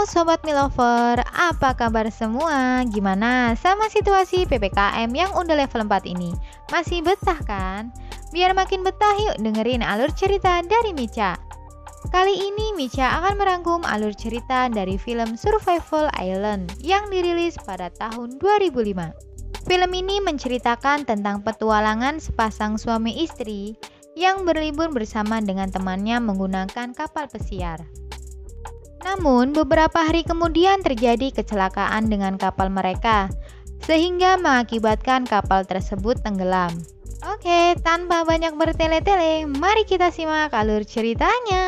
Sobat Milover, apa kabar semua? Gimana sama situasi PPKM yang udah level 4 ini? Masih betah kan? Biar makin betah yuk dengerin alur cerita dari Micha. Kali ini Micha akan merangkum alur cerita dari film Survival Island yang dirilis pada tahun 2005. Film ini menceritakan tentang petualangan sepasang suami istri yang berlibur bersama dengan temannya menggunakan kapal pesiar. Namun, beberapa hari kemudian terjadi kecelakaan dengan kapal mereka, sehingga mengakibatkan kapal tersebut tenggelam. Oke, tanpa banyak bertele-tele, mari kita simak alur ceritanya.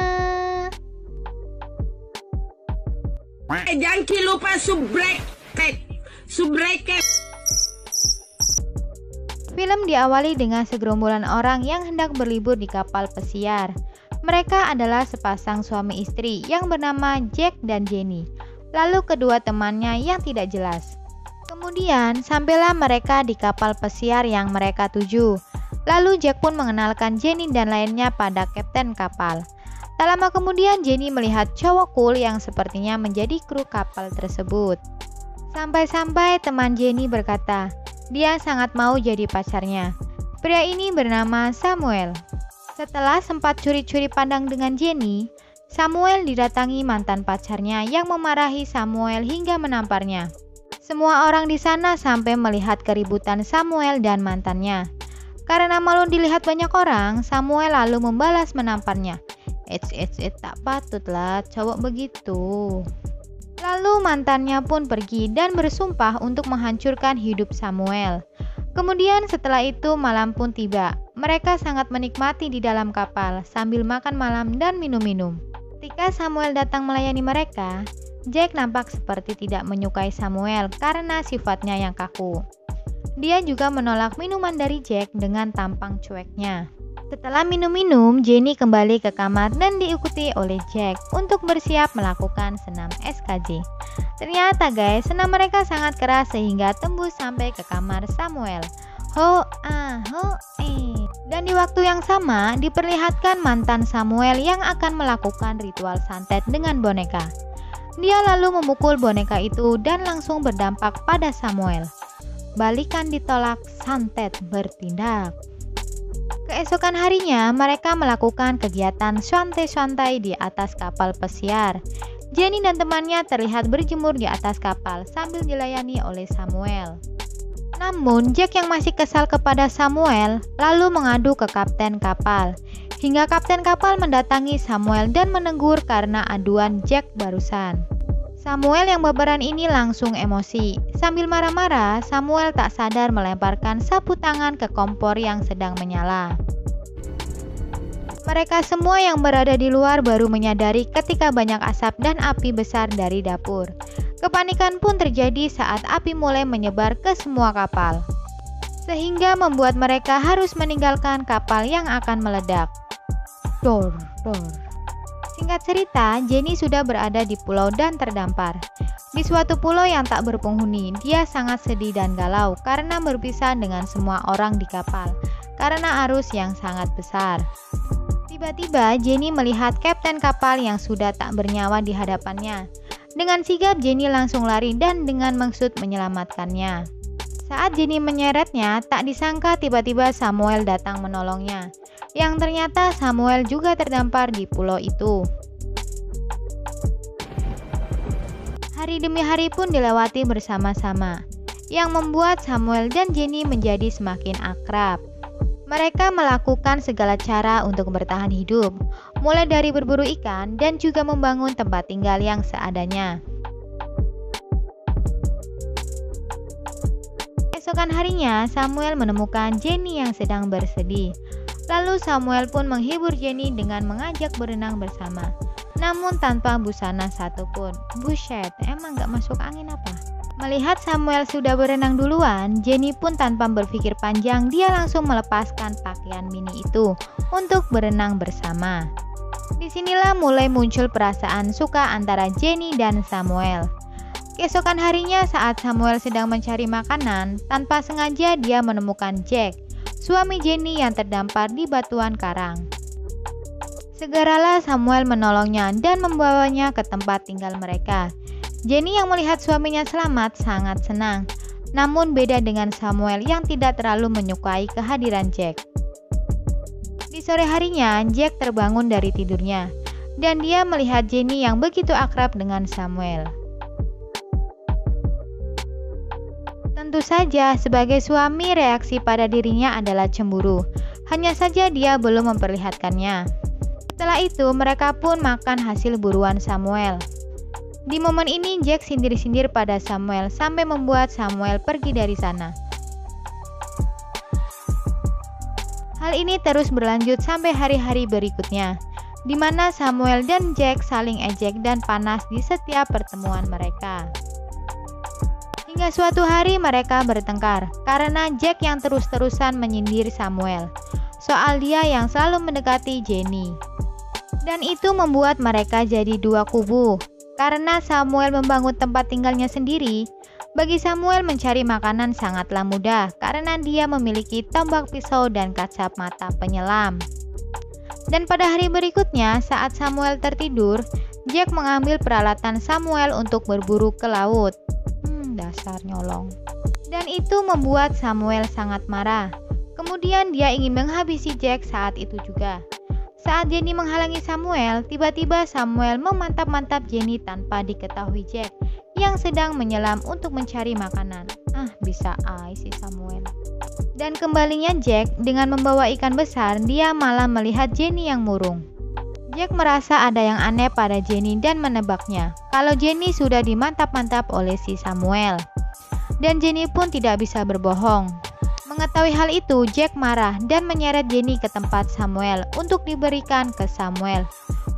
Jangan lupa subscribe. Film diawali dengan segerombolan orang yang hendak berlibur di kapal pesiar. Mereka adalah sepasang suami istri yang bernama Jack dan Jenny, lalu kedua temannya yang tidak jelas. Kemudian sampailah mereka di kapal pesiar yang mereka tuju. Lalu Jack pun mengenalkan Jenny dan lainnya pada kapten kapal. Tak lama kemudian Jenny melihat cowok cool yang sepertinya menjadi kru kapal tersebut. Sampai-sampai teman Jenny berkata, dia sangat mau jadi pacarnya. Pria ini bernama Samuel. Setelah sempat curi-curi pandang dengan Jenny, Samuel didatangi mantan pacarnya yang memarahi Samuel hingga menamparnya. Semua orang di sana sampai melihat keributan Samuel dan mantannya. Karena malu dilihat banyak orang, Samuel lalu membalas menamparnya. Tak patutlah cowok begitu. Lalu mantannya pun pergi dan bersumpah untuk menghancurkan hidup Samuel. Kemudian setelah itu malam pun tiba. Mereka sangat menikmati di dalam kapal sambil makan malam dan minum-minum. Ketika Samuel datang melayani mereka, Jack nampak seperti tidak menyukai Samuel karena sifatnya yang kaku. Dia juga menolak minuman dari Jack dengan tampang cueknya. Setelah minum-minum, Jenny kembali ke kamar dan diikuti oleh Jack untuk bersiap melakukan senam SKJ. Ternyata guys, senam mereka sangat keras sehingga tembus sampai ke kamar Samuel. Dan di waktu yang sama diperlihatkan mantan Samuel yang akan melakukan ritual santet dengan boneka. Dia lalu memukul boneka itu dan langsung berdampak pada Samuel. Balikan ditolak, santet bertindak. Keesokan harinya mereka melakukan kegiatan santai-santai di atas kapal pesiar. Jenny dan temannya terlihat berjemur di atas kapal sambil dilayani oleh Samuel. Namun Jack yang masih kesal kepada Samuel lalu mengadu ke kapten kapal. Hingga kapten kapal mendatangi Samuel dan menegur karena aduan Jack barusan. Samuel yang baperan ini langsung emosi. Sambil marah-marah, Samuel tak sadar melemparkan sapu tangan ke kompor yang sedang menyala. Mereka semua yang berada di luar baru menyadari ketika banyak asap dan api besar dari dapur. Kepanikan pun terjadi saat api mulai menyebar ke semua kapal, sehingga membuat mereka harus meninggalkan kapal yang akan meledak. Dor. Singkat cerita, Jenny sudah berada di pulau dan terdampar. Di suatu pulau yang tak berpenghuni, dia sangat sedih dan galau karena berpisah dengan semua orang di kapal karena arus yang sangat besar. Tiba-tiba Jenny melihat kapten kapal yang sudah tak bernyawa di hadapannya. Dengan sigap Jenny langsung lari dan dengan maksud menyelamatkannya. Saat Jenny menyeretnya, tak disangka tiba-tiba Samuel datang menolongnya. Yang ternyata Samuel juga terdampar di pulau itu. Hari demi hari pun dilewati bersama-sama, yang membuat Samuel dan Jenny menjadi semakin akrab. Mereka melakukan segala cara untuk bertahan hidup, mulai dari berburu ikan dan juga membangun tempat tinggal yang seadanya. Keesokan harinya, Samuel menemukan Jenny yang sedang bersedih. Lalu Samuel pun menghibur Jenny dengan mengajak berenang bersama, namun tanpa busana satupun. Buset, emang gak masuk angin apa? Melihat Samuel sudah berenang duluan, Jenny pun tanpa berpikir panjang, dia langsung melepaskan pakaian mini itu untuk berenang bersama. Disinilah mulai muncul perasaan suka antara Jenny dan Samuel. Keesokan harinya saat Samuel sedang mencari makanan, tanpa sengaja dia menemukan Jack, suami Jenny yang terdampar di batuan karang. Segeralah Samuel menolongnya dan membawanya ke tempat tinggal mereka. Jenny yang melihat suaminya selamat sangat senang. Namun beda dengan Samuel yang tidak terlalu menyukai kehadiran Jack. Di sore harinya, Jack terbangun dari tidurnya dan dia melihat Jenny yang begitu akrab dengan Samuel. Tentu saja sebagai suami reaksi pada dirinya adalah cemburu. Hanya saja dia belum memperlihatkannya. Setelah itu mereka pun makan hasil buruan Samuel. Di momen ini Jack sindir-sindir pada Samuel sampai membuat Samuel pergi dari sana. Hal ini terus berlanjut sampai hari-hari berikutnya, di mana Samuel dan Jack saling ejek dan panas di setiap pertemuan mereka. Hingga suatu hari mereka bertengkar karena Jack yang terus-terusan menyindir Samuel soal dia yang selalu mendekati Jenny. Dan itu membuat mereka jadi dua kubu. Karena Samuel membangun tempat tinggalnya sendiri, bagi Samuel mencari makanan sangatlah mudah karena dia memiliki tombak pisau dan kacap mata penyelam. Dan pada hari berikutnya saat Samuel tertidur, Jack mengambil peralatan Samuel untuk berburu ke laut. Dasar nyolong. Dan itu membuat Samuel sangat marah. Kemudian dia ingin menghabisi Jack saat itu juga. Saat Jenny menghalangi Samuel, tiba-tiba Samuel memantap-mantap Jenny tanpa diketahui Jack yang sedang menyelam untuk mencari makanan. Bisa si Samuel. Dan kembalinya Jack dengan membawa ikan besar, dia malah melihat Jenny yang murung. Jack merasa ada yang aneh pada Jenny dan menebaknya kalau Jenny sudah dimantap-mantap oleh si Samuel. Dan Jenny pun tidak bisa berbohong. Mengetahui hal itu, Jack marah dan menyeret Jenny ke tempat Samuel untuk diberikan ke Samuel.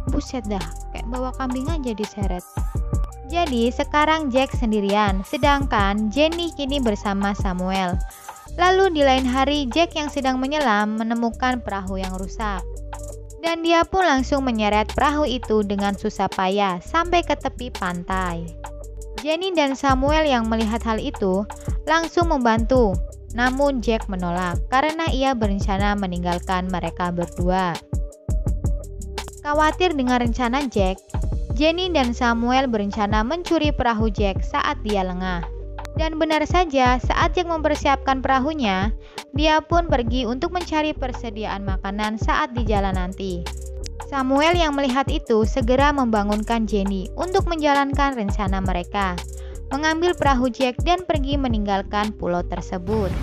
Buset dah, kayak bawa kambing aja diseret. Jadi sekarang Jack sendirian, sedangkan Jenny kini bersama Samuel. Lalu di lain hari, Jack yang sedang menyelam menemukan perahu yang rusak. Dan dia pun langsung menyeret perahu itu dengan susah payah sampai ke tepi pantai. Jenny dan Samuel yang melihat hal itu langsung membantu. Namun Jack menolak karena ia berencana meninggalkan mereka berdua. Khawatir dengan rencana Jack, Jenny dan Samuel berencana mencuri perahu Jack saat dia lengah. Dan benar saja, saat Jack mempersiapkan perahunya, dia pun pergi untuk mencari persediaan makanan saat di jalan nanti. Samuel yang melihat itu segera membangunkan Jenny untuk menjalankan rencana mereka, mengambil perahu Jack dan pergi meninggalkan pulau tersebut.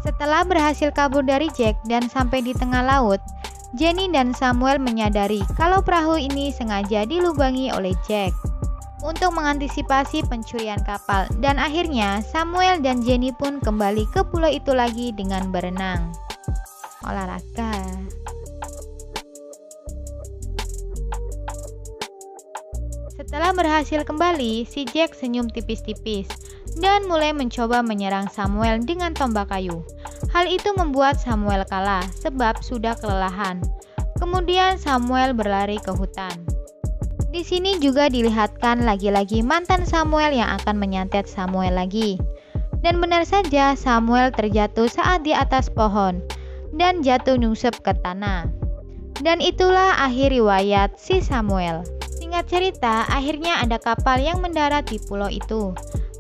Setelah berhasil kabur dari Jack dan sampai di tengah laut, Jenny dan Samuel menyadari kalau perahu ini sengaja dilubangi oleh Jack untuk mengantisipasi pencurian kapal, dan akhirnya Samuel dan Jenny pun kembali ke pulau itu lagi dengan berenang. Olahraga. Setelah berhasil kembali, si Jack senyum tipis-tipis dan mulai mencoba menyerang Samuel dengan tombak kayu. Hal itu membuat Samuel kalah sebab sudah kelelahan. Kemudian Samuel berlari ke hutan. Di sini juga dilihatkan lagi-lagi mantan Samuel yang akan menyantet Samuel lagi. Dan benar saja Samuel terjatuh saat di atas pohon dan jatuh nyungsep ke tanah. Dan itulah akhir riwayat si Samuel. Singkat cerita, akhirnya ada kapal yang mendarat di pulau itu.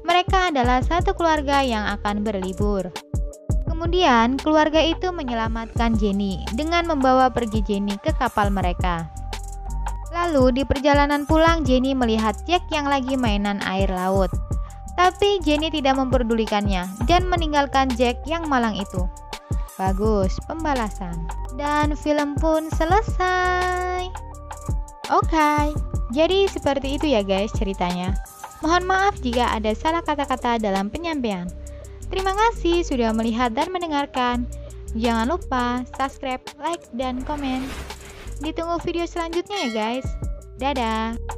Mereka adalah satu keluarga yang akan berlibur. Kemudian, keluarga itu menyelamatkan Jenny dengan membawa pergi Jenny ke kapal mereka. Lalu, di perjalanan pulang, Jenny melihat Jack yang lagi mainan air laut. Tapi Jenny tidak memperdulikannya dan meninggalkan Jack yang malang itu. Bagus, pembalasan. Dan film pun selesai. Oke, jadi seperti itu ya guys ceritanya. Mohon maaf jika ada salah kata-kata dalam penyampaian. Terima kasih sudah melihat dan mendengarkan. Jangan lupa subscribe, like, dan komen. Ditunggu video selanjutnya ya guys. Dadah.